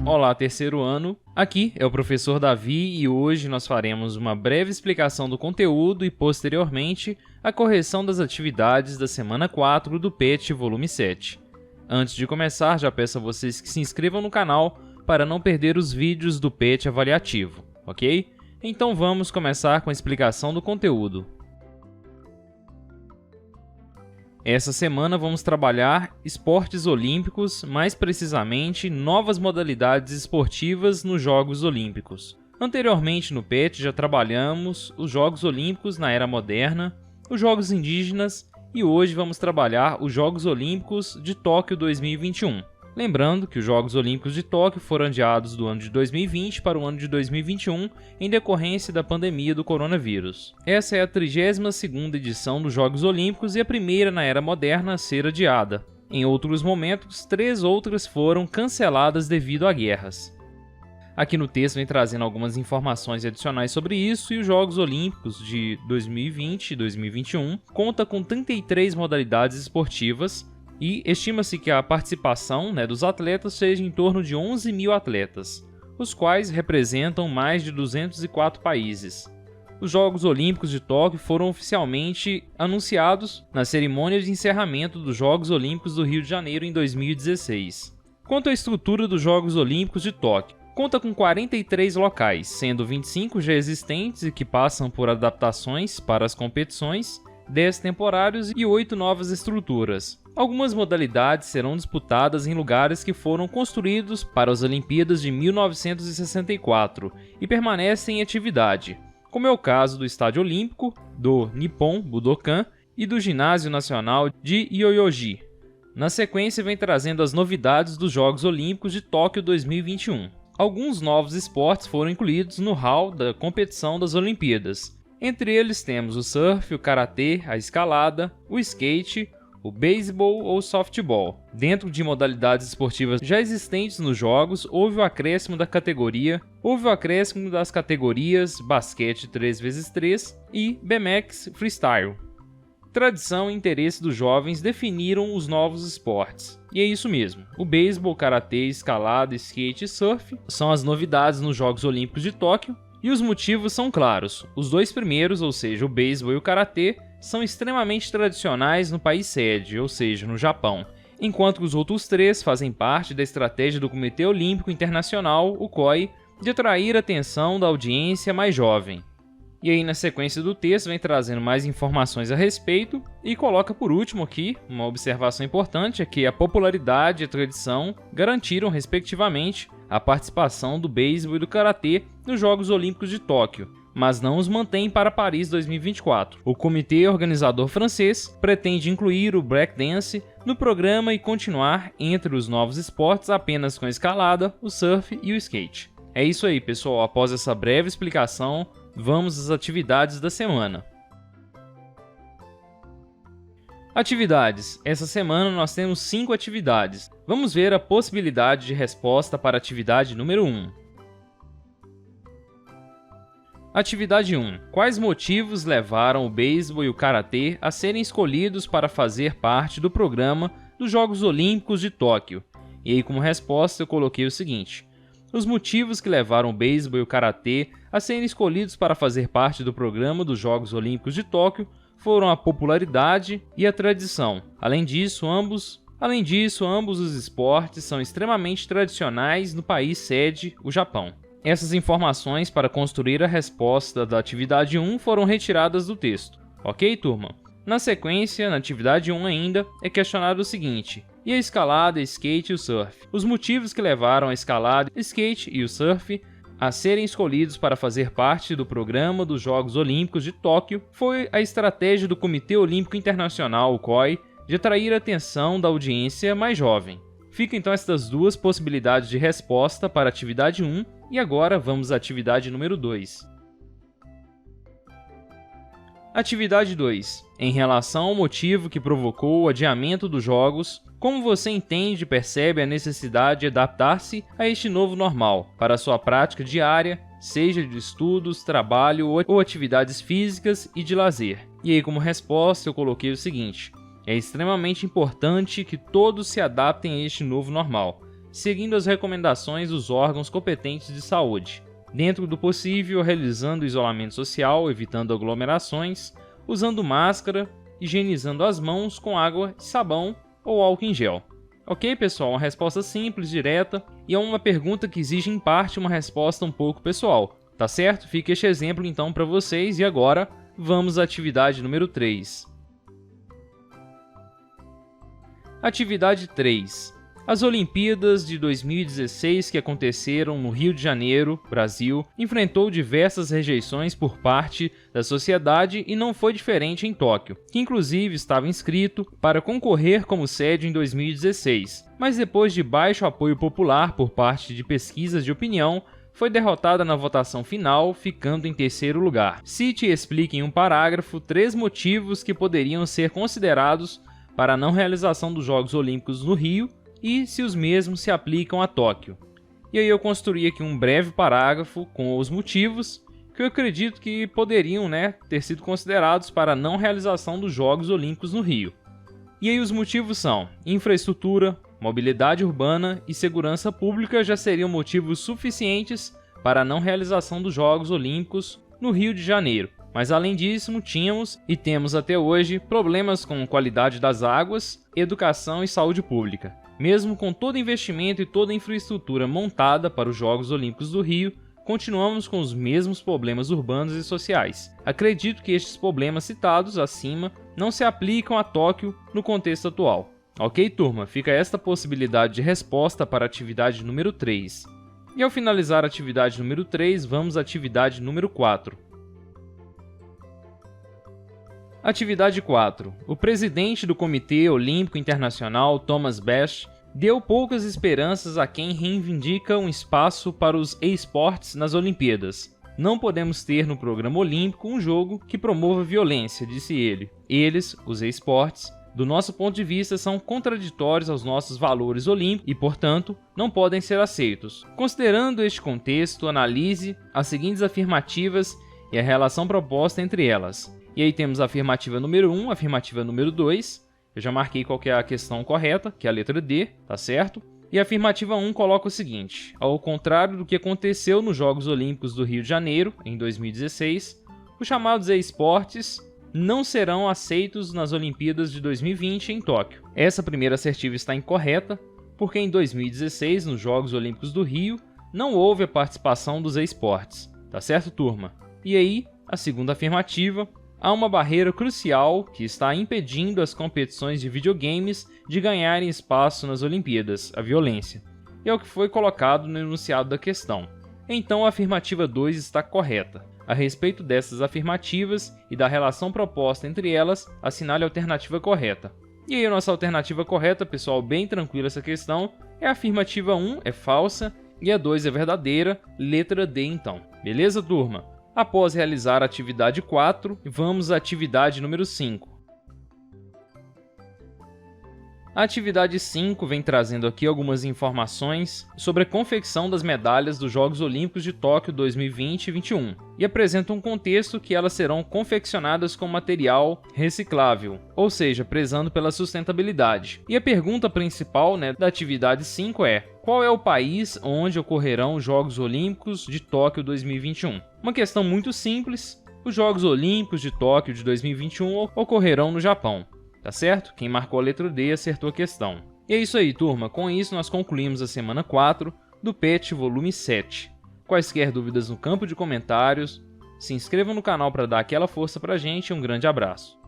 Olá, terceiro ano! Aqui é o professor Davi e hoje nós faremos uma breve explicação do conteúdo e, posteriormente, a correção das atividades da semana 4 do PET volume 7. Antes de começar, já peço a vocês que se inscrevam no canal para não perder os vídeos do PET avaliativo, ok? Então vamos começar com a explicação do conteúdo. Essa semana vamos trabalhar esportes olímpicos, mais precisamente novas modalidades esportivas nos Jogos Olímpicos. Anteriormente no PET já trabalhamos os Jogos Olímpicos na Era Moderna, os Jogos Indígenas e hoje vamos trabalhar os Jogos Olímpicos de Tóquio 2021. Lembrando que os Jogos Olímpicos de Tóquio foram adiados do ano de 2020 para o ano de 2021 em decorrência da pandemia do coronavírus. Essa é a 32ª edição dos Jogos Olímpicos e a primeira na Era Moderna a ser adiada. Em outros momentos, 3 outras foram canceladas devido a guerras. Aqui no texto vem trazendo algumas informações adicionais sobre isso e os Jogos Olímpicos de 2020 e 2021 conta com 33 modalidades esportivas, e estima-se que a participação dos atletas seja em torno de 11 mil atletas, os quais representam mais de 204 países. Os Jogos Olímpicos de Tóquio foram oficialmente anunciados na cerimônia de encerramento dos Jogos Olímpicos do Rio de Janeiro em 2016. Quanto à estrutura dos Jogos Olímpicos de Tóquio, conta com 43 locais, sendo 25 já existentes e que passam por adaptações para as competições, 10 temporários e 8 novas estruturas. Algumas modalidades serão disputadas em lugares que foram construídos para as Olimpíadas de 1964 e permanecem em atividade, como é o caso do Estádio Olímpico, do Nippon Budokan e do Ginásio Nacional de Yoyogi. Na sequência, vem trazendo as novidades dos Jogos Olímpicos de Tóquio 2021. Alguns novos esportes foram incluídos no hall da competição das Olimpíadas. Entre eles temos o surf, o karatê, a escalada, o skate, o beisebol ou softball. Dentro de modalidades esportivas já existentes nos jogos, houve o acréscimo das categorias basquete 3x3 e BMX freestyle. Tradição e interesse dos jovens definiram os novos esportes. E é isso mesmo, o beisebol, karatê, escalada, skate e surf são as novidades nos Jogos Olímpicos de Tóquio. E os motivos são claros. Os dois primeiros, ou seja, o beisebol e o karatê, são extremamente tradicionais no país sede, ou seja, no Japão, enquanto que os outros 3 fazem parte da estratégia do Comitê Olímpico Internacional, o COI, de atrair a atenção da audiência mais jovem. E aí, na sequência do texto, vem trazendo mais informações a respeito e coloca por último aqui uma observação importante, é que a popularidade e a tradição garantiram, respectivamente, a participação do beisebol e do karatê nos Jogos Olímpicos de Tóquio, mas não os mantém para Paris 2024. O comitê organizador francês pretende incluir o breakdance no programa e continuar entre os novos esportes apenas com a escalada, o surf e o skate. É isso aí, pessoal. Após essa breve explicação, vamos às atividades da semana. Atividades. Essa semana nós temos 5 atividades. Vamos ver a possibilidade de resposta para a atividade número 1. Atividade 1. Quais motivos levaram o beisebol e o karatê a serem escolhidos para fazer parte do programa dos Jogos Olímpicos de Tóquio? E aí, como resposta, eu coloquei o seguinte: os motivos que levaram o beisebol e o karatê a serem escolhidos para fazer parte do programa dos Jogos Olímpicos de Tóquio foram a popularidade e a tradição. Além disso, ambos os esportes são extremamente tradicionais no país sede, o Japão. Essas informações para construir a resposta da atividade 1 foram retiradas do texto. Ok, turma? Na sequência, na atividade 1 ainda, é questionado o seguinte: e a escalada, skate e o surf? Os motivos que levaram a escalada, skate e o surf a serem escolhidos para fazer parte do programa dos Jogos Olímpicos de Tóquio foi a estratégia do Comitê Olímpico Internacional, o COI, de atrair a atenção da audiência mais jovem. Ficam então estas duas possibilidades de resposta para a atividade 1 e agora vamos à atividade número 2. Atividade 2. Em relação ao motivo que provocou o adiamento dos Jogos, como você entende e percebe a necessidade de adaptar-se a este novo normal para a sua prática diária, seja de estudos, trabalho ou atividades físicas e de lazer? E aí, como resposta, eu coloquei o seguinte: é extremamente importante que todos se adaptem a este novo normal, seguindo as recomendações dos órgãos competentes de saúde. Dentro do possível, realizando isolamento social, evitando aglomerações, usando máscara, higienizando as mãos com água e sabão ou álcool em gel. Ok, pessoal? Uma resposta simples, direta, e é uma pergunta que exige em parte uma resposta um pouco pessoal. Tá certo? Fica este exemplo então para vocês, e agora vamos à atividade número 3. Atividade 3. As Olimpíadas de 2016 que aconteceram no Rio de Janeiro, Brasil, enfrentou diversas rejeições por parte da sociedade e não foi diferente em Tóquio, que inclusive estava inscrito para concorrer como sede em 2016, mas depois de baixo apoio popular por parte de pesquisas de opinião, foi derrotada na votação final, ficando em terceiro lugar. Cite e explique em um parágrafo 3 motivos que poderiam ser considerados para a não realização dos Jogos Olímpicos no Rio e se os mesmos se aplicam a Tóquio. E aí eu construí aqui um breve parágrafo com os motivos que eu acredito que poderiam, ter sido considerados para a não realização dos Jogos Olímpicos no Rio. E aí os motivos são: infraestrutura, mobilidade urbana e segurança pública já seriam motivos suficientes para a não realização dos Jogos Olímpicos no Rio de Janeiro. Mas além disso, tínhamos e temos até hoje problemas com qualidade das águas, educação e saúde pública. Mesmo com todo investimento e toda a infraestrutura montada para os Jogos Olímpicos do Rio, continuamos com os mesmos problemas urbanos e sociais. Acredito que estes problemas citados acima não se aplicam a Tóquio no contexto atual. Ok, turma? Fica esta possibilidade de resposta para a atividade número 3. E ao finalizar a atividade número 3, vamos à atividade número 4. Atividade 4. O presidente do Comitê Olímpico Internacional, Thomas Bach, deu poucas esperanças a quem reivindica um espaço para os esportes nas Olimpíadas. Não podemos ter no programa olímpico um jogo que promova violência, disse ele. Eles, os esportes, do nosso ponto de vista, são contraditórios aos nossos valores olímpicos e, portanto, não podem ser aceitos. Considerando este contexto, analise as seguintes afirmativas e a relação proposta entre elas. E aí temos a afirmativa número 1, a afirmativa número 2. Eu já marquei qual que é a questão correta, que é a letra D, tá certo? E a afirmativa 1 coloca o seguinte: ao contrário do que aconteceu nos Jogos Olímpicos do Rio de Janeiro, em 2016, os chamados esportes não serão aceitos nas Olimpíadas de 2020 em Tóquio. Essa primeira assertiva está incorreta, porque em 2016, nos Jogos Olímpicos do Rio, não houve a participação dos esportes. Tá certo, turma? E aí, a segunda afirmativa: há uma barreira crucial que está impedindo as competições de videogames de ganharem espaço nas Olimpíadas, a violência. E é o que foi colocado no enunciado da questão. Então a afirmativa 2 está correta. A respeito dessas afirmativas e da relação proposta entre elas, assinale a alternativa correta. E aí a nossa alternativa correta, pessoal, bem tranquila essa questão, é a afirmativa 1, é falsa, e a 2 é verdadeira, letra D então. Beleza, turma? Após realizar a atividade 4, vamos à atividade número 5. A atividade 5 vem trazendo aqui algumas informações sobre a confecção das medalhas dos Jogos Olímpicos de Tóquio 2020 e 2021 e apresenta um contexto que elas serão confeccionadas com material reciclável, ou seja, prezando pela sustentabilidade. E a pergunta principal da atividade 5 é: qual é o país onde ocorrerão os Jogos Olímpicos de Tóquio 2021? Uma questão muito simples: os Jogos Olímpicos de Tóquio de 2021 ocorrerão no Japão. Tá certo? Quem marcou a letra D acertou a questão. E é isso aí, turma. Com isso, nós concluímos a semana 4 do PET volume 7. Quaisquer dúvidas no campo de comentários, se inscrevam no canal para dar aquela força pra gente e um grande abraço.